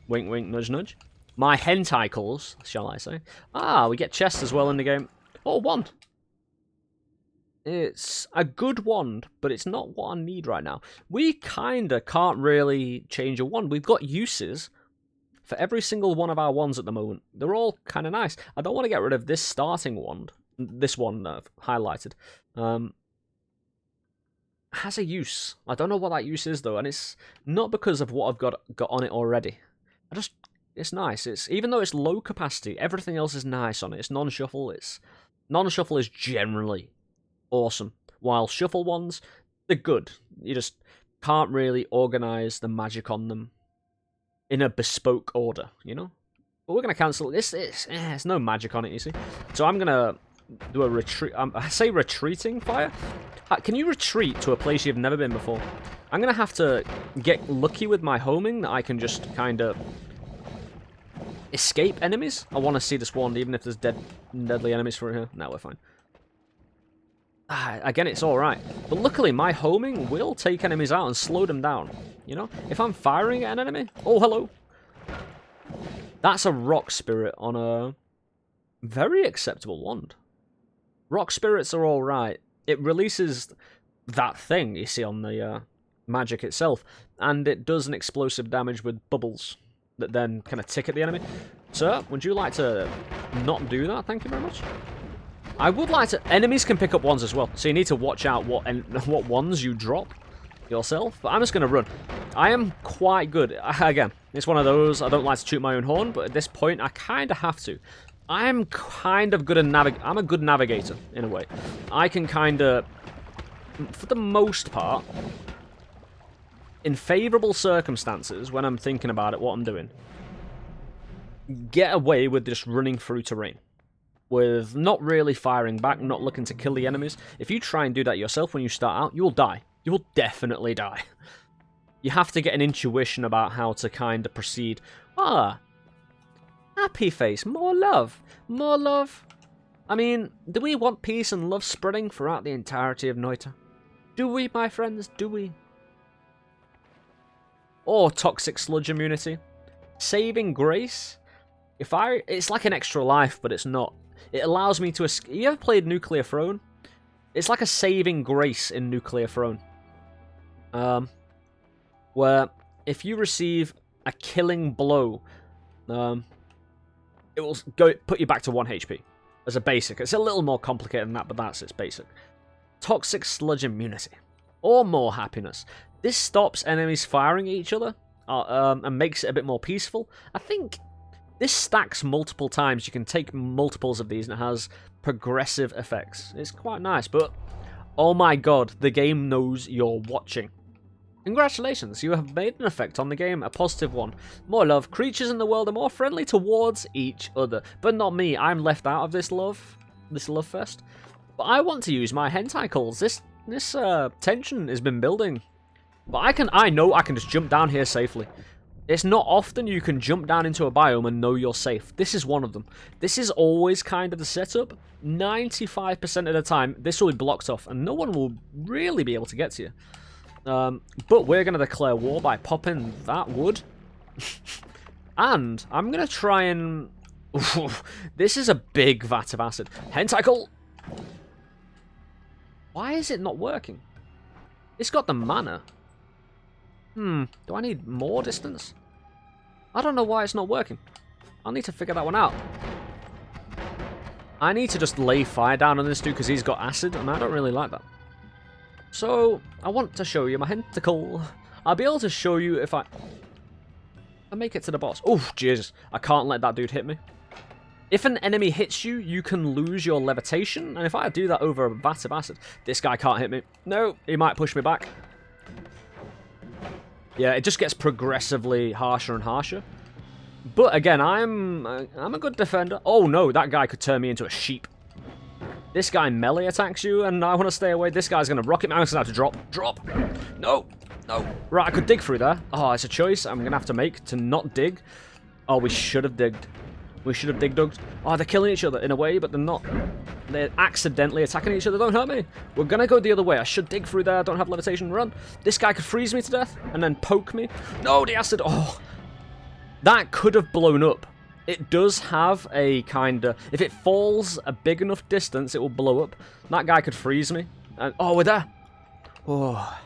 Wink, wink, nudge, nudge. My hentai-cles, shall I say. Ah, we get chests as well in the game. Oh, wand. It's a good wand, but it's not what I need right now. We kinda can't really change a wand. We've got uses for every single one of our wands at the moment. They're all kind of nice. I don't want to get rid of this starting wand. This one I've highlighted. Has a use. I don't know what that use is though, and it's not because of what I've got on it already. It's nice. Even though it's low capacity, everything else is nice on it. It's non-shuffle. Non-shuffle is generally awesome. While shuffle ones, they're good. You just can't really organize the magic on them in a bespoke order, you know? But we're going to cancel this. There's no magic on it, you see. So I'm going to do a retreat. I say retreating fire. Can you retreat to a place you've never been before? I'm going to have to get lucky with my homing that I can just kind of escape enemies. I want to see this wand, even if there's deadly enemies through here. No, we're fine. Again, it's alright. But luckily, my homing will take enemies out and slow them down. You know? If I'm firing at an enemy... Oh, hello! That's a rock spirit on a very acceptable wand. Rock spirits are alright. It releases that thing you see on the magic itself. And it does an explosive damage with bubbles that then kind of tick at the enemy. Sir, would you like to not do that? Thank you very much. I would like to... Enemies can pick up wands as well, so you need to watch out what wands you drop yourself. But I'm just going to run. I am quite good. Again, it's one of those, I don't like to toot my own horn, but at this point, I kind of have to. I'm kind of good at I'm a good navigator, in a way. I can kind of, for the most part, in favourable circumstances, when I'm thinking about it, what I'm doing, get away with just running through terrain. With not really firing back, not looking to kill the enemies. If you try and do that yourself when you start out, you will die. You will definitely die. You have to get an intuition about how to kind of proceed. Ah, happy face, more love. More love. I mean, do we want peace and love spreading throughout the entirety of Noita? Do we, my friends? Do we? Or toxic sludge immunity. Saving grace. It's like an extra life, but it's not. It allows me to escape. You ever played Nuclear Throne? It's like a saving grace in Nuclear Throne. Where if you receive a killing blow, it will put you back to 1 HP. As a basic. It's a little more complicated than that, but that's its basic. Toxic sludge immunity. Or more happiness. This stops enemies firing at each other and makes it a bit more peaceful. I think this stacks multiple times. You can take multiples of these and it has progressive effects. It's quite nice, but oh my god, the game knows you're watching. Congratulations, you have made an effect on the game, a positive one. More love. Creatures in the world are more friendly towards each other. But not me, I'm left out of this love fest. But I want to use my hentai calls. This tension has been building. But I know I can just jump down here safely. It's not often you can jump down into a biome and know you're safe. This is one of them. This is always kind of the setup. 95% of the time, this will be blocked off and no one will really be able to get to you. But we're going to declare war by popping that wood. And I'm going to try and... this is a big vat of acid. Hentacle! Why is it not working? It's got the mana. Do I need more distance? I don't know why it's not working. I'll need to figure that one out. I need to just lay fire down on this dude because he's got acid, and I don't really like that. So, I want to show you my hentacle. I'll be able to show you if I make it to the boss. Oh, Jesus. I can't let that dude hit me. If an enemy hits you, you can lose your levitation, and if I do that over a vat of acid, this guy can't hit me. No, he might push me back. Yeah, it just gets progressively harsher and harsher. But again, I'm a good defender. Oh no, that guy could turn me into a sheep. This guy melee attacks you, and I want to stay away. This guy's going to rocket me. I'm just going to have to drop. Drop. No. No. Right, I could dig through there. Oh, it's a choice I'm going to have to make to not dig. Oh, we should have digged. We should have dig-dugged. Oh, they're killing each other in a way, but they're not. They're accidentally attacking each other. Don't hurt me. We're going to go the other way. I should dig through there. I don't have levitation. Run. This guy could freeze me to death and then poke me. No, the acid. Oh. That could have blown up. It does have a kind of... If it falls a big enough distance, it will blow up. That guy could freeze me. And, oh, we're there. Oh.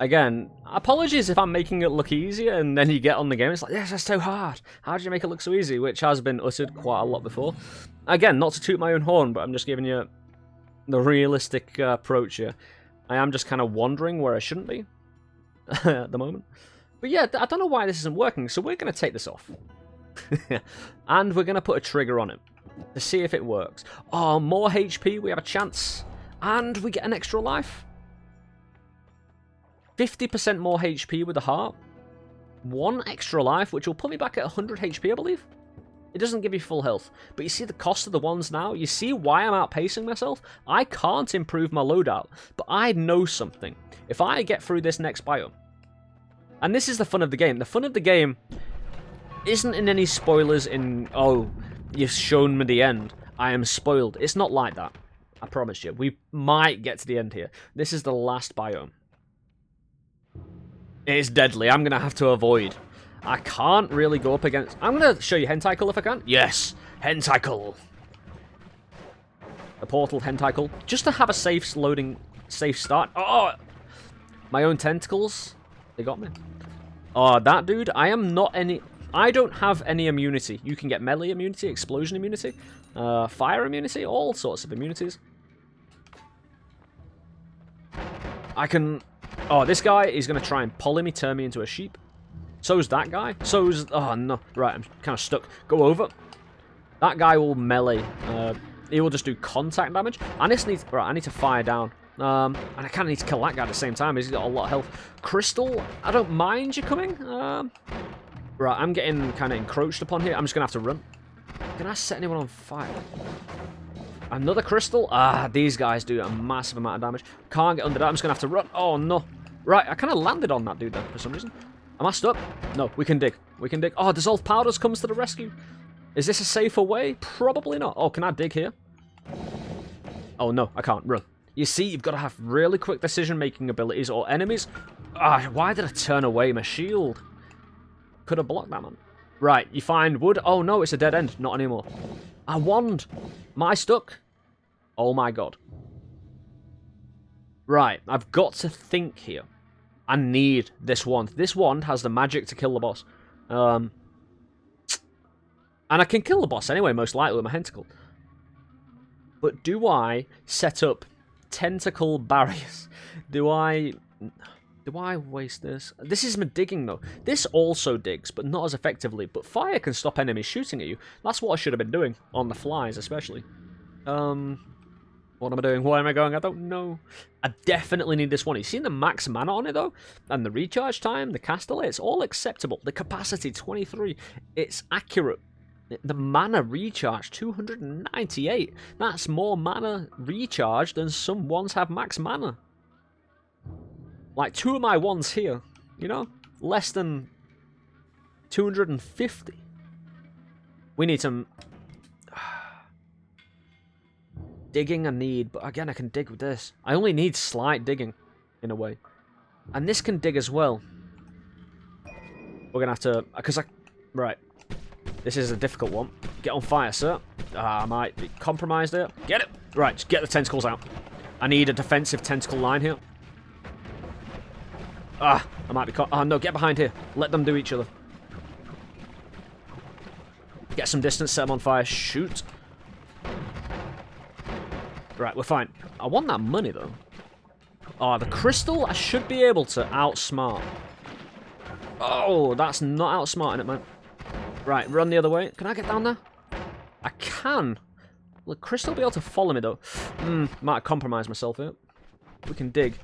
Again, apologies if I'm making it look easier, and then you get on the game, it's like, yes, that's so hard. How did you make it look so easy? Which has been uttered quite a lot before. Again, not to toot my own horn, but I'm just giving you the realistic approach here. I am just kind of wandering where I shouldn't be at the moment. But yeah, I don't know why this isn't working, so we're going to take this off. And we're going to put a trigger on it to see if it works. Oh, more HP, we have a chance. And we get an extra life. 50% more HP with the heart. 1 extra life, which will put me back at 100 HP, I believe. It doesn't give you full health. But you see the cost of the ones now? You see why I'm outpacing myself? I can't improve my loadout, but I know something. If I get through this next biome, and this is the fun of the game. The fun of the game isn't in any spoilers in, oh, you've shown me the end. I am spoiled. It's not like that. I promise you. We might get to the end here. This is the last biome. It's deadly. I'm going to have to avoid. I can't really go up against... I'm going to show you Hentacle if I can. Yes! Hentacle! The portal Hentacle. Just to have a safe start. Oh! My own tentacles. They got me. Oh, that dude. I don't have any immunity. You can get melee immunity, explosion immunity, fire immunity, all sorts of immunities. I can... Oh, this guy is going to try and poly me, turn me into a sheep. So's that guy. So's... Oh, no. Right, I'm kind of stuck. Go over. That guy will melee. He will just do contact damage. I just need... Right, I need to fire down. And I kind of need to kill that guy at the same time. He's got a lot of health. Crystal, I don't mind you coming. Right, I'm getting kind of encroached upon here. I'm just going to have to run. Can I set anyone on fire? Another crystal? Ah, these guys do a massive amount of damage. Can't get under that. I'm just going to have to run. Oh, no. Right, I kind of landed on that dude then for some reason. Am I stuck? No, we can dig. We can dig. Oh, dissolved powders comes to the rescue. Is this a safer way? Probably not. Oh, can I dig here? Oh, no, I can't. Run. You see, you've got to have really quick decision-making abilities or enemies. Ah, why did I turn away my shield? Could have blocked that, man. Right, you find wood. Oh, no, it's a dead end. Not anymore. A wand. Am I stuck? Oh, my God. Right, I've got to think here. I need this wand. This wand has the magic to kill the boss. And I can kill the boss anyway, most likely, with my tentacle. But do I set up tentacle barriers? Do I waste this? This is my digging, though. This also digs, but not as effectively. But fire can stop enemies shooting at you. That's what I should have been doing, on the flies especially. What am I doing? Where am I going? I don't know. I definitely need this one. You've seen the max mana on it, though? And the recharge time, the cast delay, it's all acceptable. The capacity, 23. It's accurate. The mana recharge, 298. That's more mana recharge than some ones have max mana. Like, 2 of my ones here, you know? Less than 250. We need some... digging I need, but again, I can dig with this. I only need slight digging, in a way. And this can dig as well. We're gonna have to... because right. This is a difficult one. Get on fire, sir. I might be compromised there. Get it! Right, just get the tentacles out. I need a defensive tentacle line here. I might be caught. Oh, no, get behind here. Let them do each other. Get some distance, set them on fire. Shoot. Right, we're fine. I want that money, though. Oh, the crystal, I should be able to outsmart. Oh, that's not outsmarting it, man. Right, run the other way. Can I get down there? I can. Will the crystal be able to follow me, though? Might compromise myself here. We can dig.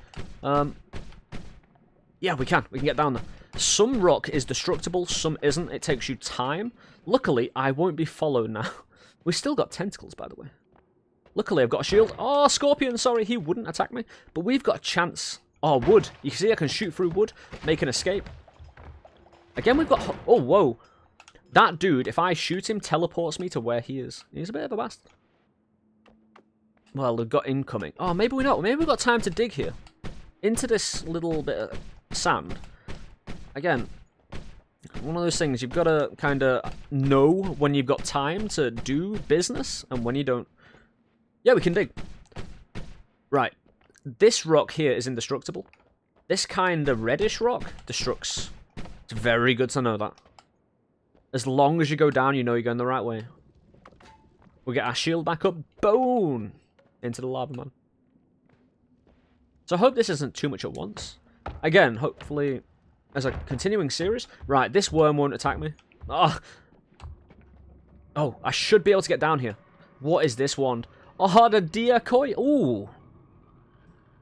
Yeah, we can. We can get down there. Some rock is destructible, some isn't. It takes you time. Luckily, I won't be followed now. We've still got tentacles, by the way. Luckily, I've got a shield. Oh, Scorpion, sorry, he wouldn't attack me. But we've got a chance. Oh, wood. You can see I can shoot through wood, make an escape. Again, we've got... oh, whoa. That dude, if I shoot him, teleports me to where he is. He's a bit of a bastard. Well, we've got incoming. Oh, maybe we're not. Maybe we've got time to dig here. Into this little bit of sand. Again, one of those things, you've got to kind of know when you've got time to do business and when you don't. Yeah, we can dig. Right. This rock here is indestructible. This kind of reddish rock destructs. It's very good to know that. As long as you go down, you know you're going the right way. We get our shield back up. Boom! Into the lava, man. So I hope this isn't too much at once. Again, hopefully, as a continuing series. Right, this worm won't attack me. Oh, I should be able to get down here. What is this wand? Oh, the decoy. Ooh.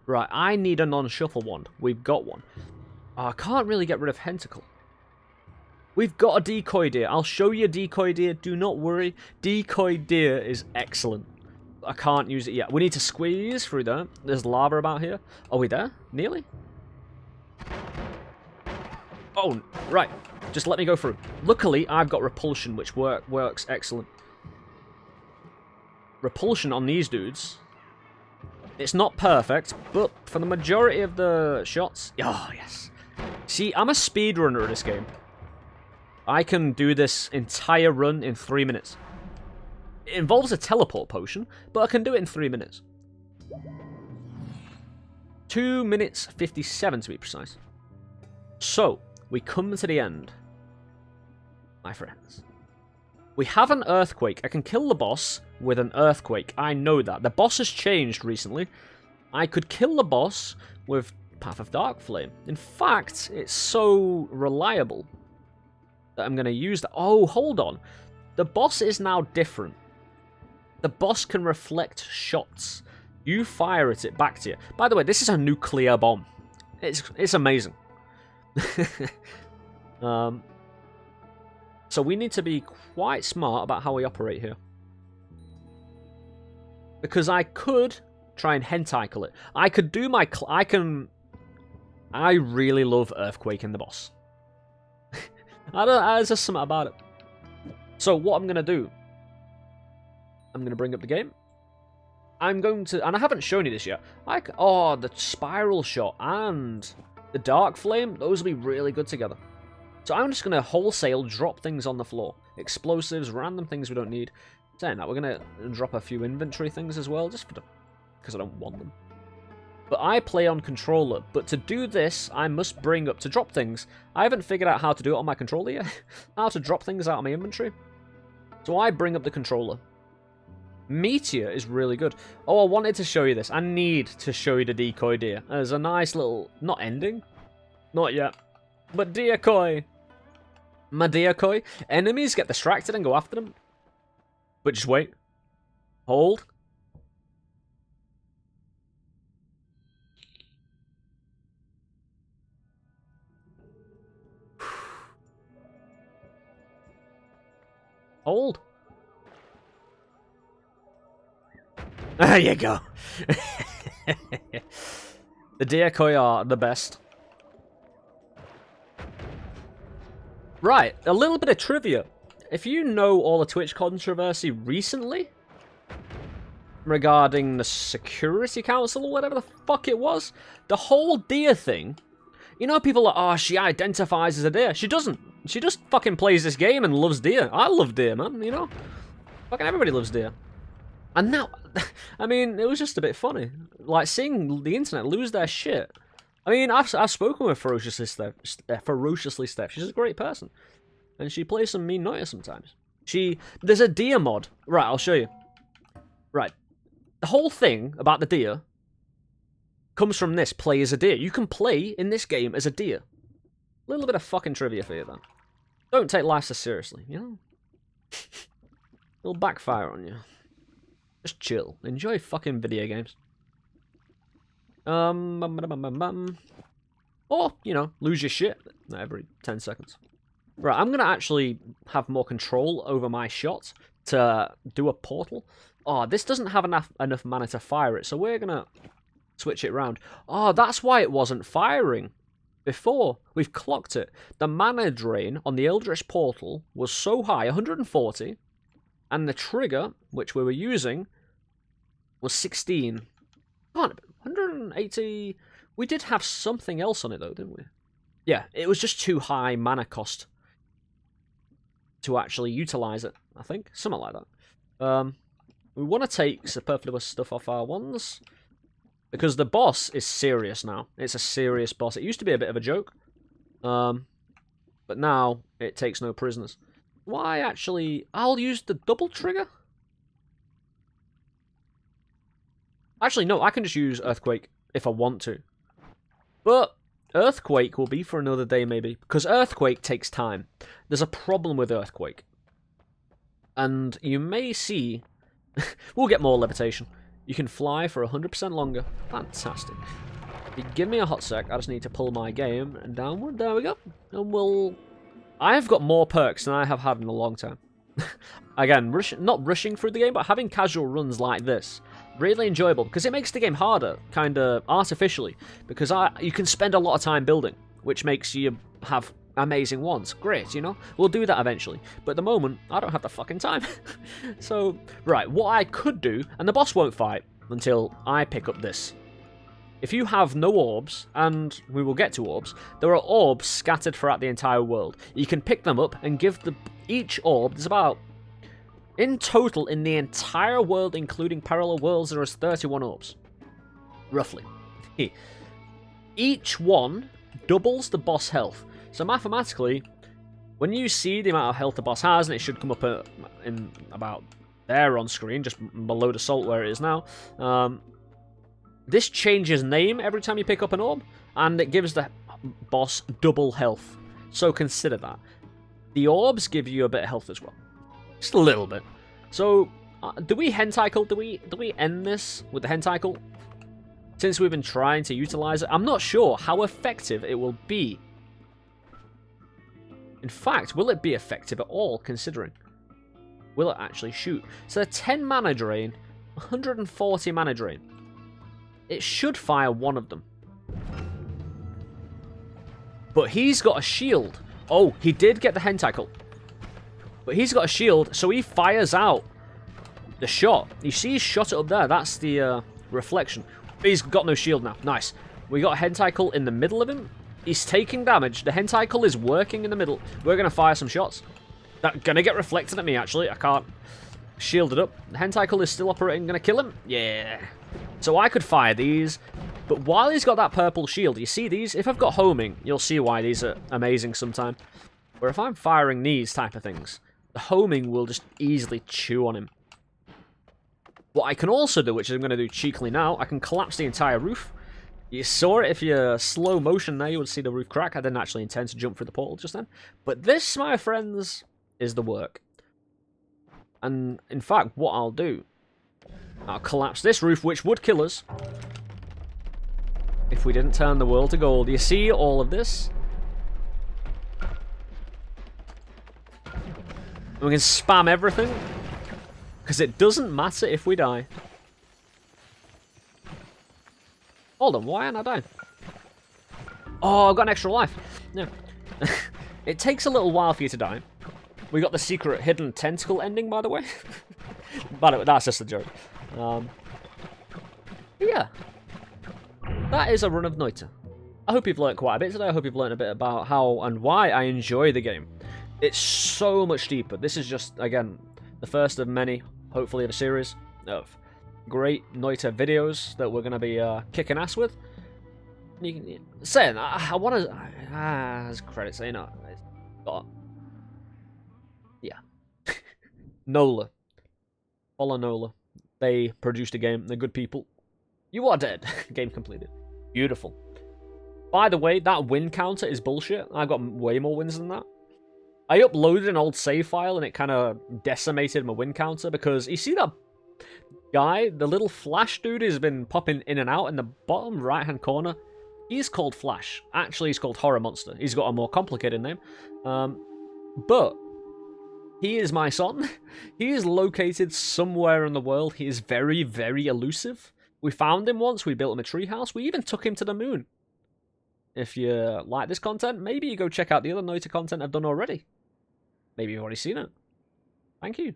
Right, I need a non-shuffle wand. We've got one. Oh, I can't really get rid of Hentacle. We've got a decoy deer. I'll show you decoy deer. Do not worry. Decoy deer is excellent. I can't use it yet. We need to squeeze through there. There's lava about here. Are we there? Nearly? Oh, right. Just let me go through. Luckily, I've got repulsion, which works excellent. Repulsion on these dudes. It's not perfect, but for the majority of the shots... oh, yes. See, I'm a speedrunner of this game. I can do this entire run in 3 minutes. It involves a teleport potion, but I can do it in 3 minutes. 2 minutes 57 to be precise. So, we come to the end. My friends. We have an earthquake. I can kill the boss with an earthquake. I know that. The boss has changed recently. I could kill the boss with Path of Dark Flame. In fact, it's so reliable that I'm going to use that. Oh, hold on. The boss is now different. The boss can reflect shots. You fire at it back to you. By the way, this is a nuclear bomb. It's amazing. So we need to be quite smart about how we operate here. Because I could try and hentacle it. I could do my... I really love Earthquake in the boss. There's just something about it. So what I'm going to do... I'm going to bring up the game. I'm going to, and I haven't shown you this yet. Oh, the spiral shot and the dark flame, those will be really good together. So I'm just going to wholesale drop things on the floor. Explosives, random things we don't need. Saying that, we're going to drop a few inventory things as well, just because I don't want them. But I play on controller, but to do this, I must bring up to drop things. I haven't figured out how to do it on my controller yet. How to drop things out of my inventory. So I bring up the controller. Meteor is really good. Oh, I wanted to show you this. I need to show you the decoy deer. There's a nice little, not ending. Not yet. But decoy. My decoy. Enemies get distracted and go after them. But just wait. Hold. Hold. There you go. The decoy are the best. Right, a little bit of trivia. If you know all the Twitch controversy recently regarding the Security Council or whatever the fuck it was, the whole deer thing, you know, people are, oh, she identifies as a deer. She doesn't. She just fucking plays this game and loves deer. I love deer, man, you know? Fucking everybody loves deer. And now, I mean, it was just a bit funny. Like, seeing the internet lose their shit. I mean, I've spoken with Ferociously Steph. She's a great person. And she plays some mean Noita sometimes. There's a deer mod. Right, I'll show you. Right. The whole thing about the deer comes from this, play as a deer. You can play in this game as a deer. A little bit of fucking trivia for you, then. Don't take life so seriously, you know? It'll backfire on you. Just chill. Enjoy fucking video games. Or, you know, lose your shit every 10 seconds. Right, I'm going to actually have more control over my shot to do a portal. Oh, this doesn't have enough mana to fire it, so we're going to switch it around. Oh, that's why it wasn't firing before. We've clocked it. The mana drain on the Eldritch portal was so high, 140, and the trigger, which we were using, was 16. 180... We did have something else on it, though, didn't we? Yeah, it was just too high mana cost to actually utilize it, I think. Something like that. We want to take superfluous stuff off our ones, because the boss is serious now. It's a serious boss. It used to be a bit of a joke, but now it takes no prisoners. Why, actually... I'll use the double trigger? Actually, no, I can just use Earthquake if I want to. But Earthquake will be for another day, maybe. Because Earthquake takes time. There's a problem with Earthquake. And you may see... we'll get more levitation. You can fly for 100% longer. Fantastic. Give me a hot sec. I just need to pull my game downward. There we go. And we'll... I've got more perks than I have had in a long time. Again, not rushing through the game, but having casual runs like this. Really enjoyable, because it makes the game harder, kind of artificially. Because you can spend a lot of time building, which makes you have amazing ones. Great, you know? We'll do that eventually. But at the moment, I don't have the fucking time. So, right, what I could do, and the boss won't fight until I pick up this. If you have no orbs, and we will get to orbs, there are orbs scattered throughout the entire world. You can pick them up and give each orb, there's about... In total, in the entire world, including parallel worlds, there is 31 orbs. Roughly. Each one doubles the boss health. So mathematically, when you see the amount of health the boss has, and it should come up in about there on screen, just below the salt where it is now, this changes name every time you pick up an orb, and it gives the boss double health. So consider that. The orbs give you a bit of health as well. Just a little bit. So, do we hentacle? Do we end this with the hentacle? Since we've been trying to utilize it, I'm not sure how effective it will be. In fact, will it be effective at all, considering? Will it actually shoot? So, 10 mana drain, 140 mana drain. It should fire one of them. But he's got a shield. Oh, he did get the hentacle. But he's got a shield, so he fires out the shot. You see he's shot it up there. That's the reflection. He's got no shield now. Nice. We got a Hentacle in the middle of him. He's taking damage. The Hentacle is working in the middle. We're going to fire some shots. That's going to get reflected at me, actually. I can't shield it up. The Hentacle is still operating. Going to kill him? Yeah. So I could fire these. But while he's got that purple shield, you see these? If I've got homing, you'll see why these are amazing sometime. Where if I'm firing these type of things, the homing will just easily chew on him. What I can also do, which I'm going to do cheekily now, I can collapse the entire roof. You saw it. If you're slow motion there, you would see the roof crack. I didn't actually intend to jump through the portal just then. But this, my friends, is the work. And in fact, what I'll do, I'll collapse this roof, which would kill us if we didn't turn the world to gold. You see all of this? And we can spam everything, because it doesn't matter if we die. Hold on, why aren't I dying? Oh, I've got an extra life. Yeah. It takes a little while for you to die. We got the secret hidden tentacle ending, by the way. But that's just a joke. Yeah. That is a run of Noita. I hope you've learned quite a bit today. I hope you've learned a bit about how and why I enjoy the game. It's so much deeper. This is just, again, the first of many, hopefully, of a series of great Noita videos that we're going to be kicking ass with. Saying, I want to... as credits, you know. Got, yeah. Nola. Follow Nola. They produced a game. They're good people. You are dead. Game completed. Beautiful. By the way, that win counter is bullshit. I've got way more wins than that. I uploaded an old save file and it kind of decimated my win counter because you see that guy, the little Flash dude, has been popping in and out in the bottom right hand corner. He's called Flash. Actually, he's called Horror Monster. He's got a more complicated name. But he is my son. He is located somewhere in the world. He is very, very elusive. We found him once. We built him a treehouse. We even took him to the moon. If you like this content, maybe you go check out the other Noita content I've done already. Maybe you've already seen it. Thank you.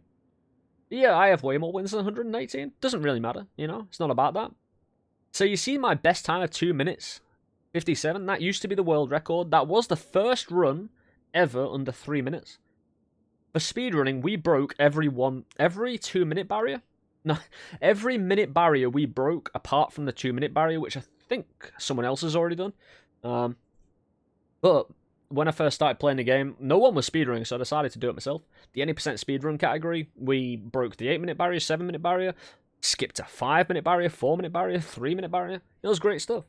Yeah, I have way more wins than 118. Doesn't really matter, you know? It's not about that. So you see my best time of 2 minutes 57. That used to be the world record. That was the first run ever under 3 minutes. For speedrunning, we broke every 2 minute barrier. No, every minute barrier we broke apart from the 2 minute barrier, which I think someone else has already done. But when I first started playing the game, no one was speedrunning, so I decided to do it myself. The any percent speedrun category, we broke the 8 minute barrier, 7 minute barrier, skipped a 5 minute barrier, 4 minute barrier, 3 minute barrier. It was great stuff.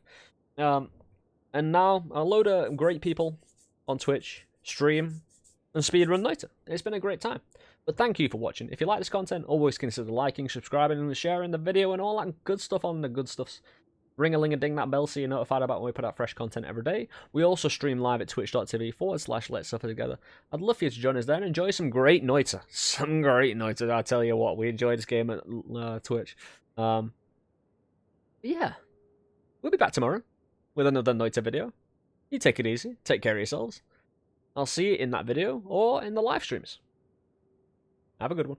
And now a load of great people on Twitch stream and speedrun Noita. It's been a great time. But thank you for watching. If you like this content, always consider liking, subscribing, and sharing the video and all that good stuff on the good stuffs. Ring-a-ling-a-ding that bell so you're notified about when we put out fresh content every day. We also stream live at twitch.tv/Let's Suffer Together. I'd love for you to join us there and enjoy some great Noita. Some great Noita, I tell you what. We enjoyed this game at Twitch. Yeah. We'll be back tomorrow with another Noita video. You take it easy. Take care of yourselves. I'll see you in that video or in the live streams. Have a good one.